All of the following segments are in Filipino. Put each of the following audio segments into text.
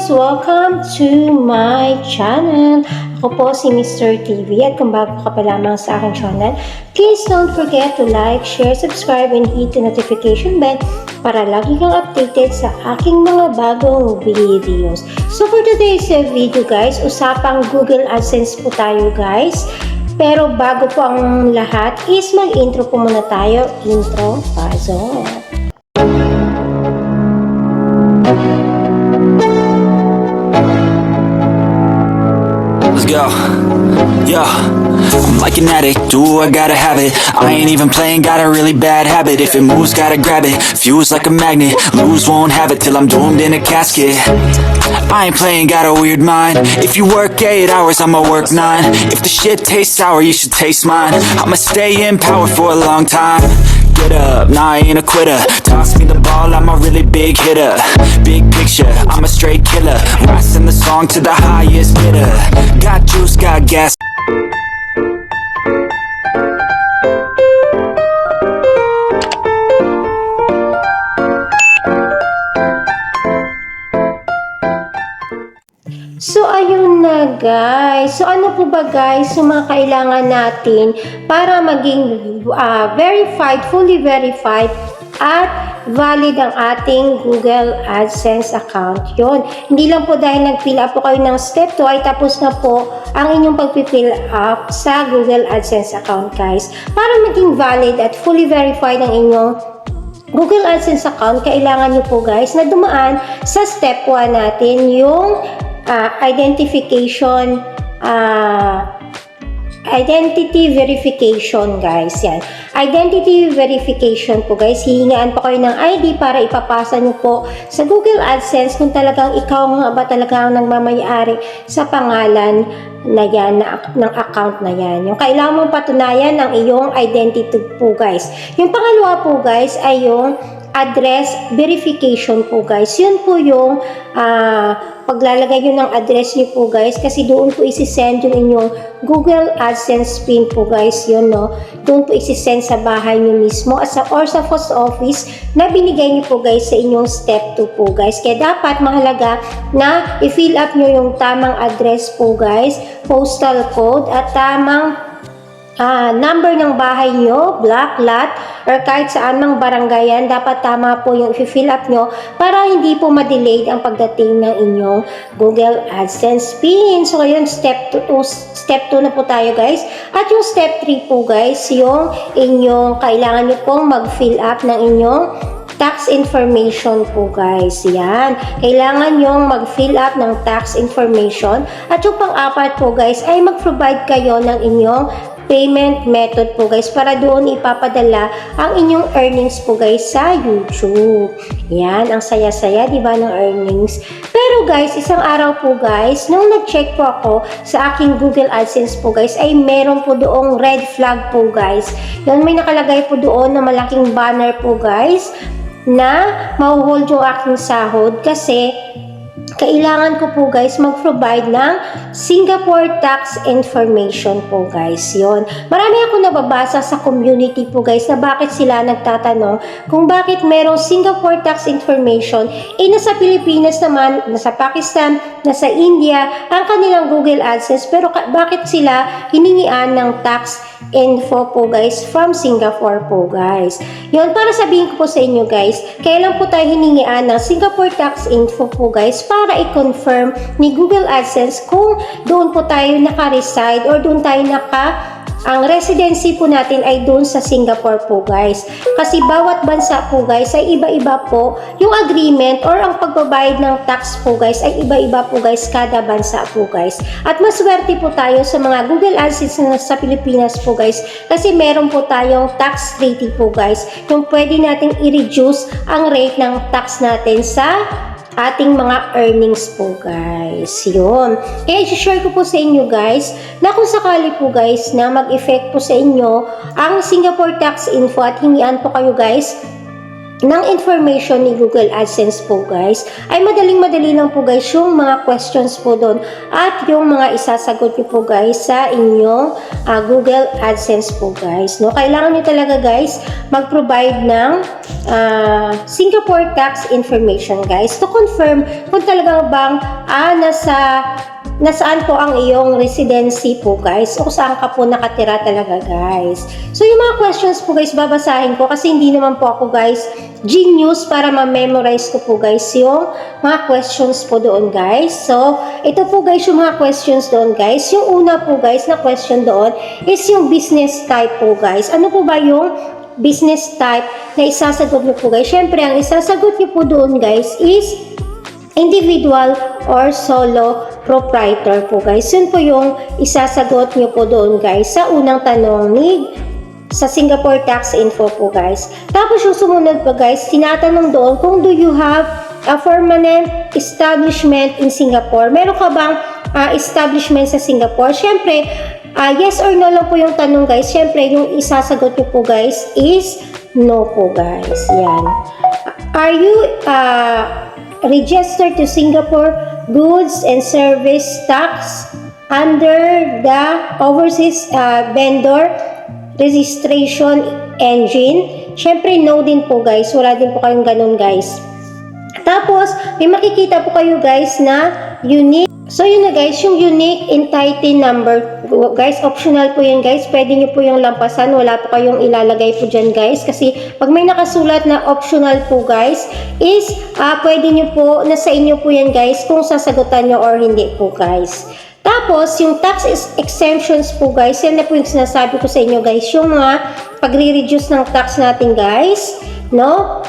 guys! Welcome to my channel. Ako po si Mr. TV at kung bago ka pa lamang sa aking channel, please don't forget to like, share, subscribe, and hit the notification bell para lagi kang updated sa aking mga bagong videos. So for today's video guys, usapang Google AdSense po tayo guys. Pero bago po ang lahat is mag-intro po muna tayo. Intro, pasok! Let's go. Yeah, I'm like an addict, do I gotta have it. I ain't even playing, got a really bad habit. If it moves, gotta grab it, fuse like a magnet. Lose, won't have it till I'm doomed in a casket. I ain't playing, got a weird mind. If you work 8 hours, I'ma work 9. If the shit tastes sour, you should taste mine. I'ma stay in power for a long time. Get up, nah I ain't a quitter. Toss me the ball, I'm a really big hitter. Big picture, I'm a straight killer. Rising the song to the highest bidder. Got juice, got gas. So, ayun na guys. So, ano po ba guys yung mga kailangan natin para maging verified, fully verified at valid ang ating Google AdSense account. Yun. Hindi lang po dahil nag-fill up po kayo ng step 2 ay tapos na po ang inyong pag-fill up sa Google AdSense account guys. Para maging valid at fully verified ang inyong Google AdSense account, kailangan nyo po guys na dumaan sa step 1 natin yung identity verification guys. Yan. Identity verification po guys. Hihingaan po kayo ng ID para ipapasa nyo po sa Google AdSense kung talagang ikaw nga ba talaga ang nagmamayari sa pangalan na yan, ng account na yan. Yung kailangan mong patunayan ng iyong identity po guys. Yung pangalawa po guys ay yung address verification po guys. Yun po yung paglalagay nyo ng address nyo po guys kasi doon po isi-send yung inyong Google AdSense PIN po guys. Yun no. Doon po isi-send sa bahay nyo mismo or sa post office na binigay nyo po guys sa inyong step 2 po guys. Kaya dapat mahalaga na i-fill up nyo yung tamang address po guys, postal code at tamang number ng bahay nyo, block, lot, or kahit saan mang barangayan, dapat tama po yung i-fill up nyo para hindi po ma-delayed ang pagdating ng inyong Google AdSense PIN. So, yun, step 2 na po tayo guys. At yung step 3 po guys, yung inyong kailangan nyo pong mag-fill up ng inyong tax information po guys. Yan. Kailangan nyong mag-fill up ng tax information. At yung pang-apat po guys ay mag-provide kayo ng inyong payment method po guys para doon ipapadala ang inyong earnings po guys sa YouTube. Yan, ang saya-saya diba ng earnings. Pero guys, isang araw po guys, nung nag-check po ako sa aking Google AdSense po guys, ay meron po doong red flag po guys. Yan, may nakalagay po doon na malaking banner po guys na mahuhold yung aking sahod kasi kailangan ko po guys mag-provide ng Singapore tax information po guys. Yon. Marami ako nababasa sa community po guys na bakit sila nagtatanong kung bakit merong Singapore tax information nasa Pilipinas naman, nasa Pakistan, nasa India ang kanilang Google AdSense pero bakit sila hiningian ng tax info po guys from Singapore po guys. Yon, para sabihin ko po sa inyo guys, kailan po tayo hiningian ng Singapore tax info po guys para i-confirm ni Google AdSense kung doon po tayo naka-reside or doon tayo ang residency po natin ay doon sa Singapore po guys. Kasi bawat bansa po guys ay iba-iba po yung agreement or ang pagbabayad ng tax po guys ay iba-iba po guys kada bansa po guys. At maswerte po tayo sa mga Google AdSense na sa Pilipinas po guys kasi meron po tayong tax rate po guys. Yung pwede natin i-reduce ang rate ng tax natin sa ating mga earnings po guys. Yun. Kaya i-share ko po sa inyo guys na kung sakali po guys na mag-effect po sa inyo ang Singapore tax info at hingian po kayo guys ng information ni Google AdSense po guys, ay madaling-madali lang po guys yung mga questions po doon at yung mga isasagot nyo po guys sa inyong Google AdSense po guys. No? Kailangan nyo talaga guys mag-provide ng Singapore tax information guys to confirm kung talagang bang nasaan po ang iyong residency po guys o saan ka po nakatira talaga guys. So yung mga questions po guys babasahin ko kasi hindi naman po ako guys genius para ma-memorize ko po guys yung mga questions po doon guys. So ito po guys yung mga questions doon guys. Yung una po guys na question doon is yung business type po guys. Ano po ba yung business type na isasagot niyo po guys? Syempre ang isasagot niyo po doon guys is individual or solo proprietor po guys. Yun po yung isasagot nyo po doon guys sa unang tanong sa Singapore Tax Info po guys. Tapos yung sumunod po guys, tinatanong doon kung do you have a permanent establishment in Singapore? Meron ka bang establishment sa Singapore? Syempre, yes or no lang po yung tanong guys. Syempre, yung isasagot nyo po guys is no po guys. Yan. Are you registered to Singapore Goods and Service Tax under the Overseas Vendor Registration Engine? Syempre, no din po guys. Wala din po kayong ganun guys. Tapos, may makikita po kayo guys na unique. So, yun na guys, yung unique entity number. Guys, optional po yun guys. Pwede nyo po yung lampasan. Wala po kayong ilalagay po dyan guys. Kasi, pag may nakasulat na optional po guys, is pwede nyo po, nasa inyo po yan guys, kung sasagutan nyo or hindi po guys. Tapos, yung tax exemptions po guys, yan na po yung sinasabi ko sa inyo guys, yung mga pagre-reduce ng tax natin guys, no?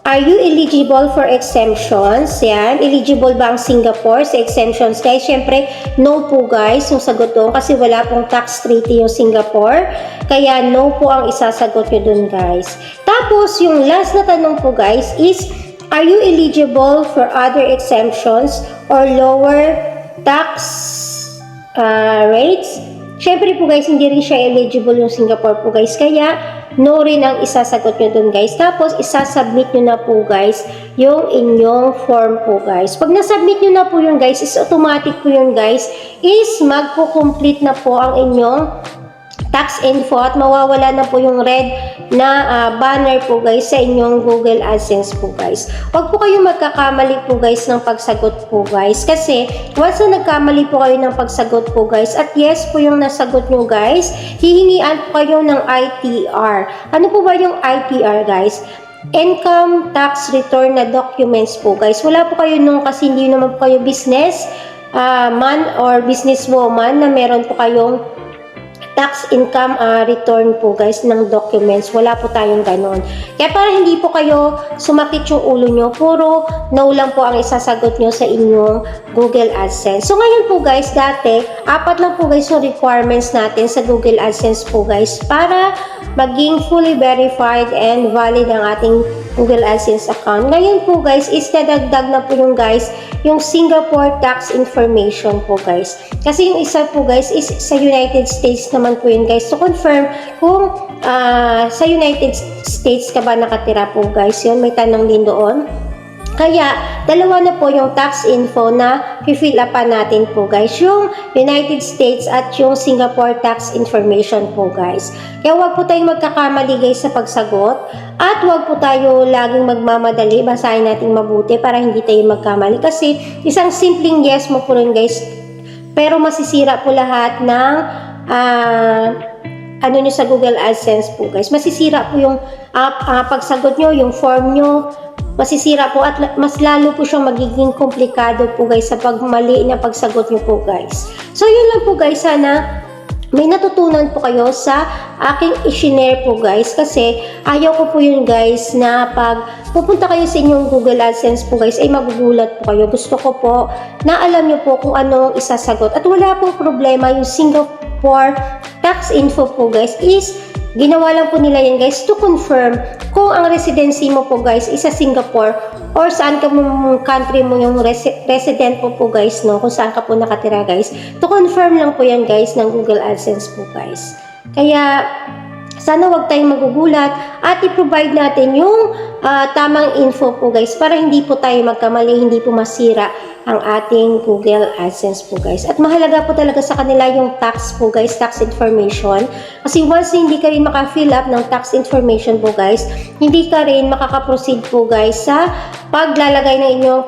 Are you eligible for exemptions? Yan. Eligible ba ang Singapore sa exemptions? Guys, syempre, no po guys yung sagot doon kasi wala pong tax treaty yung Singapore. Kaya no po ang isasagot nyo dun guys. Tapos, yung last na tanong po guys is, are you eligible for other exemptions or lower tax rates? Syempre po guys, hindi rin siya eligible yung Singapore po guys. Kaya, no rin ang isasagot nyo dun guys. Tapos, isasubmit nyo na po guys yung inyong form po guys. Pag nasubmit nyo na po yun guys, is automatic po yun guys, is magpo-complete na po ang inyong tax info at mawawala na po yung red na banner po guys sa inyong Google AdSense po guys. Huwag po kayong magkakamali po guys ng pagsagot po guys kasi once na nagkamali po kayo ng pagsagot po guys at yes po yung nasagot nyo guys, hihingian po kayo ng ITR. Ano po ba yung ITR guys? Income tax return na documents po guys. Wala po kayo nung kasi hindi naman po kayo business man or business woman na meron po kayong tax income return po guys ng documents. Wala po tayong ganon. Kaya para hindi po kayo sumakit yung ulo nyo, puro no lang po ang isasagot nyo sa inyong Google AdSense. So ngayon po guys, dati, 4 lang po guys yung requirements natin sa Google AdSense po guys para maging fully verified and valid ang ating Google AdSense account. Ngayon po guys, is nadagdag na po yung guys, yung Singapore tax information po guys. Kasi yung isa po guys is sa United States naman po yun guys. To confirm kung sa United States ka ba nakatira po guys. Yun, may tanong din doon. Kaya, dalawa na po yung tax info na fill upan natin po guys. Yung United States at yung Singapore tax information po guys. Kaya huwag po tayong magkakamali guys sa pagsagot. At huwag po tayo laging magmamadali. Basahin natin mabuti para hindi tayo magkamali. Kasi isang simpleng yes mo po rin guys. Pero masisira po lahat ng ano nyo sa Google AdSense po guys. Masisira po yung pagsagot nyo, yung form nyo. Masisira po at mas lalo po siyang magiging komplikado po guys sa pagmali na pagsagot nyo po guys. So yun lang po guys, sana may natutunan po kayo sa aking i-share po guys kasi ayaw ko po yun guys na pag pupunta kayo sa inyong Google AdSense po guys ay magugulat po kayo. Gusto ko po na alam nyo po kung anong isasagot at wala pong problema. Yung Singapore tax info po guys is ginawa lang po nila yan guys to confirm kung ang residency mo po guys is sa Singapore or saan ka mo country mo yung resident po guys, no? Kung saan ka po nakatira guys. To confirm lang po yan guys ng Google AdSense po guys. Kaya Sana wag tayong magugulat at i-provide natin yung tamang info po guys para hindi po tayo magkamali, hindi po masira ang ating Google AdSense po guys. At mahalaga po talaga sa kanila yung tax po guys, tax information. Kasi once hindi ka rin maka-fill up ng tax information po guys, hindi ka rin makaka-proceed po guys sa paglalagay ng inyong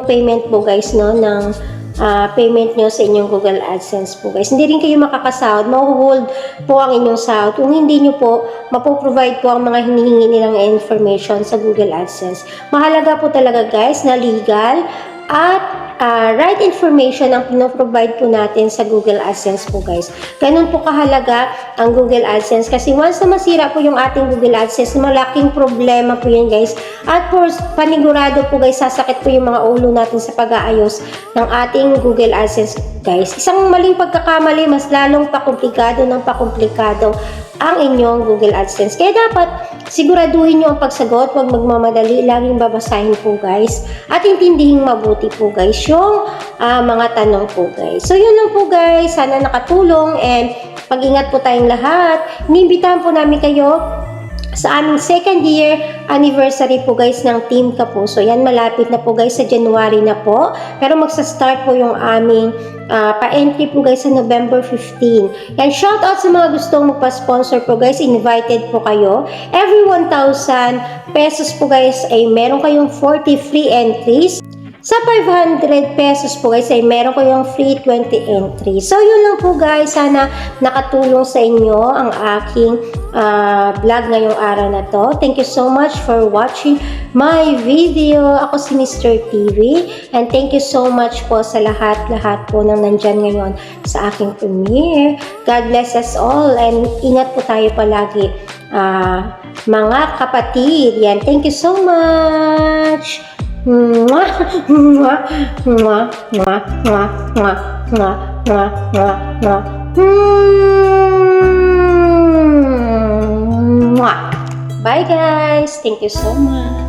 payment po guys, no, ng payment nyo sa inyong Google AdSense po guys. Hindi rin kayo makakasahod, mahuhold po ang inyong sahod kung hindi nyo po mapoprovide po ang mga hinihingi nilang information sa Google AdSense. Mahalaga po talaga guys na legal at right information ang pinoprovide po natin sa Google AdSense po guys. Ganun po kahalaga ang Google AdSense kasi once na masira po yung ating Google AdSense, malaking problema po yan guys. At for panigurado po guys, sasakit po yung mga ulo natin sa pag-aayos ng ating Google AdSense guys. Isang maling pagkakamali, mas lalong pakomplikado ng pakomplikado ang inyong Google AdSense. Kaya dapat siguraduhin nyo ang pagsagot, huwag magmamadali, laging babasahin po guys at intindihin mabuti po guys yung mga tanong po guys. So yun lang po guys, sana nakatulong and pag-ingat po tayong lahat. Iniimbitahan po namin kayo sa aming second year anniversary po guys ng Team Kapuso. Yan, malapit na po guys, sa January na po. Pero magsa-start po yung aming pa-entry po guys sa November 15. Yan, shout out sa mga gustong magpa-sponsor po guys. Invited po kayo. Every 1,000 pesos po guys ay meron kayong 40 free entries. Sa 500 pesos po guys ay meron ko yung free 20 entry. So yun lang po guys, sana nakatulong sa inyo ang aking vlog ngayong araw na to. Thank you so much for watching my video. Ako si Mr. TV and thank you so much po sa lahat po nang nandyan ngayon sa aking premiere. God bless us all and ingat po tayo palagi mga kapatid. Yan, thank you so much. Mwah, mwah, mwah, mwah, mwah, mwah, mwah, mwah, mwah, mwah. Mwah. Bye guys. Thank you so much.